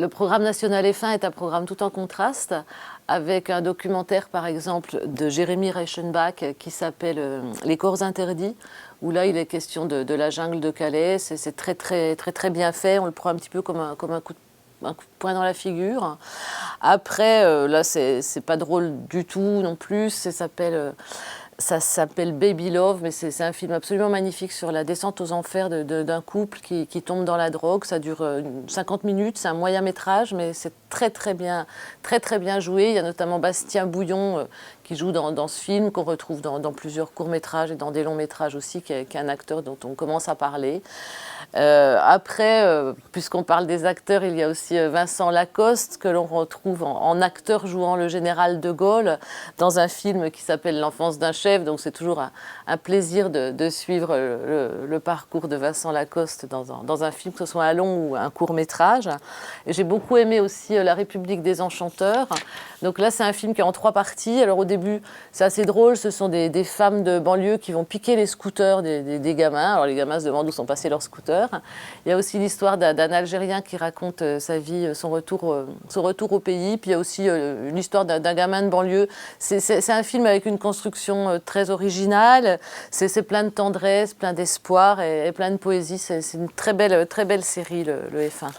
Le programme national F1 est un programme tout en contraste, avec un documentaire par exemple de Jérémy Reichenbach qui s'appelle Les corps interdits, où là il est question de la jungle de Calais. C'est très bien fait, on le prend un petit peu comme un coup de poing dans la figure. Après, là c'est pas drôle du tout non plus, ça s'appelle Baby Love, mais c'est un film absolument magnifique sur la descente aux enfers d'un couple qui tombe dans la drogue. Ça dure 50 minutes, c'est un moyen métrage, mais c'est très bien joué. Il y a notamment Bastien Bouillon qui joue dans ce film, qu'on retrouve dans plusieurs courts-métrages et dans des longs-métrages aussi, qui est un acteur dont on commence à parler. Après, puisqu'on parle des acteurs, il y a aussi Vincent Lacoste, que l'on retrouve en acteur jouant le général de Gaulle dans un film qui s'appelle L'enfance d'un chef. Donc c'est toujours un plaisir de suivre le parcours de Vincent Lacoste dans un film, que ce soit un long ou un court métrage. Et j'ai beaucoup aimé aussi La République des enchanteurs. Donc là, c'est un film qui est en 3 parties. Alors au début, c'est assez drôle, ce sont des femmes de banlieue qui vont piquer les scooters des gamins. Alors les gamins se demandent où sont passés leurs scooters. Il y a aussi l'histoire d'un Algérien qui raconte sa vie, son retour au pays. Puis il y a aussi une histoire d'un gamin de banlieue. C'est un film avec une construction très originale. C'est plein de tendresse, plein d'espoir et plein de poésie. C'est une très belle série, le F1.